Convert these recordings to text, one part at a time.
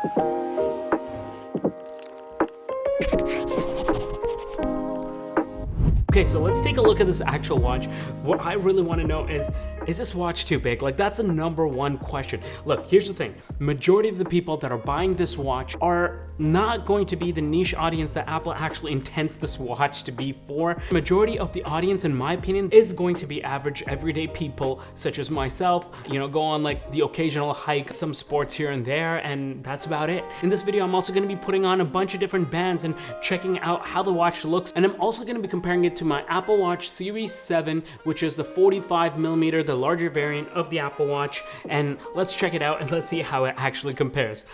Okay, so let's take a look at this actual watch. What I really want to know is this watch too big? Like, that's a #1 question. Look, here's the thing. Majority of the people that are buying this watch are not going to be the niche audience that Apple actually intends this watch to be for. Majority of the audience, in my opinion, is going to be average everyday people such as myself, you know, go on like the occasional hike, some sports here and there, and that's about it. In this video, I'm also going to be putting on a bunch of different bands and checking out how the watch looks, and I'm also going to be comparing it to my Apple Watch Series 7, which is the 45mm, the larger variant of the Apple Watch, and let's check it out and let's see how it actually compares.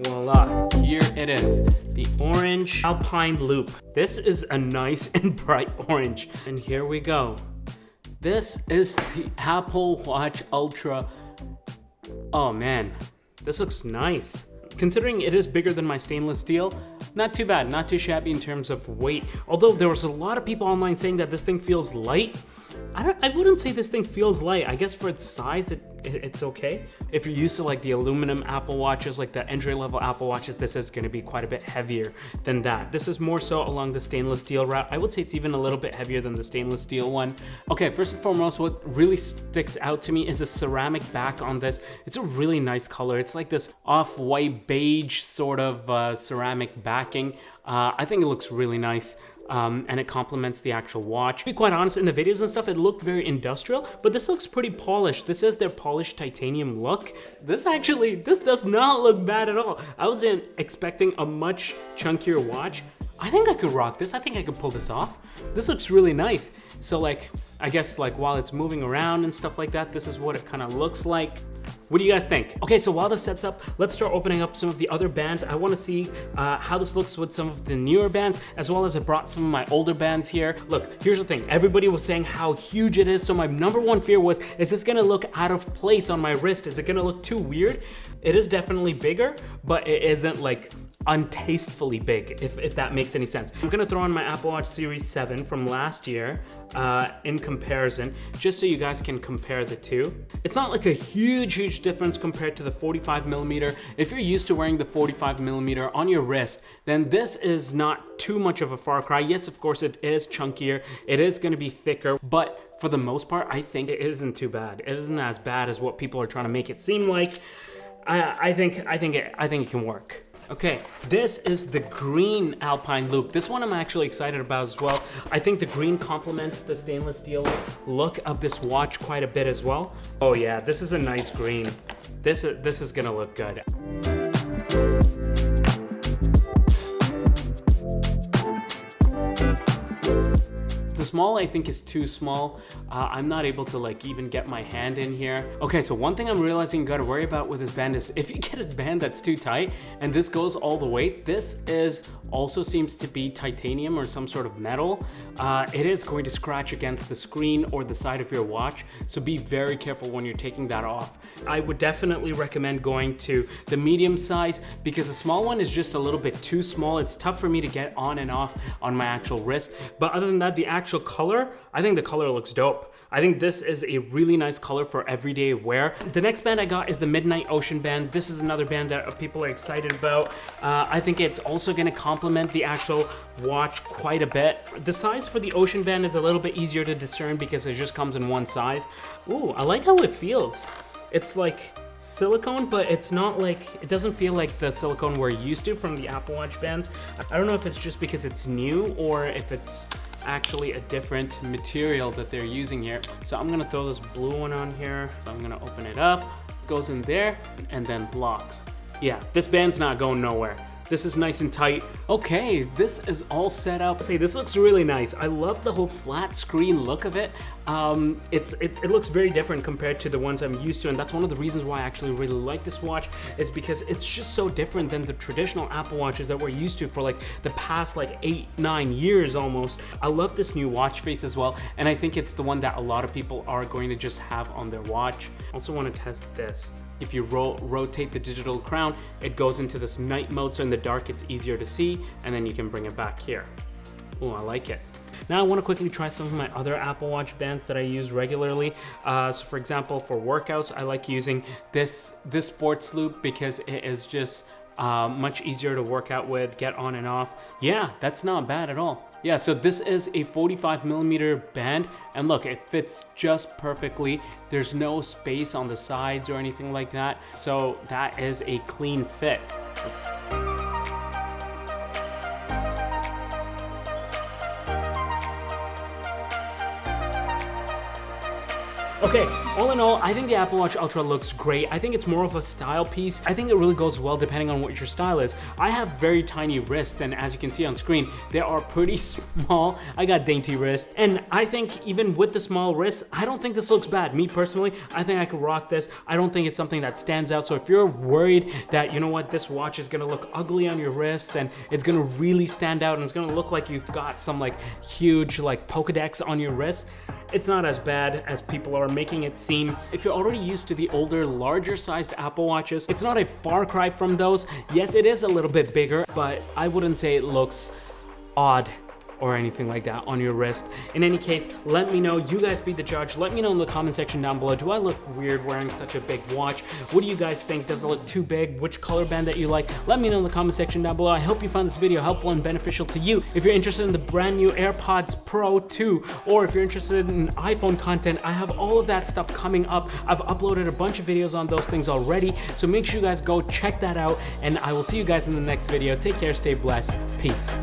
Voila, here it is, the orange Alpine loop. This is a nice and bright orange, and here we go. This is the Apple Watch Ultra. Oh man, this looks nice. Considering it is bigger than my stainless steel, not too bad, not too shabby in terms of weight. Although there was a lot of people online saying that this thing feels light. I wouldn't say this thing feels light. I guess for its size, it's okay. If you're used to like the aluminum Apple Watches, like the entry-level Apple Watches, this is gonna be quite a bit heavier than that. This is more so along the stainless steel route. I would say it's even a little bit heavier than the stainless steel one. Okay, first and foremost, what really sticks out to me is the ceramic back on this. It's a really nice color. It's like this off-white beige sort of ceramic backing. I think it looks really nice. And it complements the actual watch. To be quite honest, in the videos and stuff, it looked very industrial, but this looks pretty polished. This is their polished titanium look. This does not look bad at all. I was expecting a much chunkier watch. I think I could rock this. I think I could pull this off. This looks really nice. So like, I guess like while it's moving around and stuff like that, this is what it kind of looks like. What do you guys think? Okay, so while this sets up, let's start opening up some of the other bands. I want to see how this looks with some of the newer bands, as well as I brought some of my older bands here. Look, here's the thing. Everybody was saying how huge it is, so my #1 fear was, is this gonna look out of place on my wrist? Is it gonna look too weird? It is definitely bigger, but it isn't like untastefully big, if that makes any sense. I'm gonna throw on my Apple Watch Series 7 from last year in comparison, just so you guys can compare the two. It's not like a huge difference compared to the 45mm. If you're used to wearing the 45mm on your wrist, then this is not too much of a far cry. Yes, of course, it is chunkier. It is gonna be thicker, but for the most part, I think it isn't too bad. It isn't as bad as what people are trying to make it seem like. I think it can work. Okay, this is the green Alpine loop. This one I'm actually excited about as well. I think the green complements the stainless steel look of this watch quite a bit as well. Oh yeah, this is a nice green. This is gonna look good. The small I think is too small. I'm not able to like even get my hand in here. Okay, so one thing I'm realizing you gotta worry about with this band is if you get a band that's too tight and this goes all the way, this also seems to be titanium or some sort of metal. It is going to scratch against the screen or the side of your watch, so be very careful when you're taking that off. I would definitely recommend going to the medium size because the small one is just a little bit too small. It's tough for me to get on and off on my actual wrist, but other than that, the actual color, I think the color looks dope. I think this is a really nice color for everyday wear. The next band I got is the Midnight Ocean band. This is another band that people are excited about. I think it's also gonna complement the actual watch quite a bit. The size for the Ocean band is a little bit easier to discern because it just comes in one size. Ooh, I like how it feels. It's like silicone, but it's not like, it doesn't feel like the silicone we're used to from the Apple Watch bands. I don't know if it's just because it's new or if it's actually a different material that they're using here. So I'm gonna throw this blue one on here. So I'm gonna open it up, goes in there and then locks. Yeah, this band's not going nowhere. This is nice and tight. Okay, this is all set up. See, this looks really nice. I love the whole flat screen look of it. It looks very different compared to the ones I'm used to, and that's one of the reasons why I actually really like this watch, is because it's just so different than the traditional Apple Watches that we're used to for like the past like 8-9 years almost. I love this new watch face as well, and I think it's the one that a lot of people are going to just have on their watch. Also want to test this. If you rotate the digital crown, it goes into this night mode, so in the dark it's easier to see, and then you can bring it back here. Oh, I like it. Now I want to quickly try some of my other Apple Watch bands that I use regularly. So for example, for workouts, I like using this sports loop because it is just much easier to work out with, get on and off. Yeah, that's not bad at all. Yeah, so this is a 45mm band, and look, it fits just perfectly. There's no space on the sides or anything like that, so that is a clean fit. Okay, all in all, I think the Apple Watch Ultra looks great. I think it's more of a style piece. I think it really goes well depending on what your style is. I have very tiny wrists, and as you can see on screen, they are pretty small. I got dainty wrists, and I think even with the small wrists, I don't think this looks bad. Me personally, I think I could rock this. I don't think it's something that stands out. So if you're worried that, you know what, this watch is gonna look ugly on your wrists and it's gonna really stand out and it's gonna look like you've got some like huge like Pokedex on your wrist, it's not as bad as people are making it seem. If you're already used to the older, larger sized Apple Watches, it's not a far cry from those. Yes, it is a little bit bigger, but I wouldn't say it looks odd or anything like that on your wrist. In any case, let me know. You guys be the judge. Let me know in the comment section down below. Do I look weird wearing such a big watch? What do you guys think? Does it look too big? Which color band that you like? Let me know in the comment section down below. I hope you found this video helpful and beneficial to you. If you're interested in the brand new AirPods Pro 2, or if you're interested in iPhone content, I have all of that stuff coming up. I've uploaded a bunch of videos on those things already, so make sure you guys go check that out, and I will see you guys in the next video. Take care, stay blessed, peace.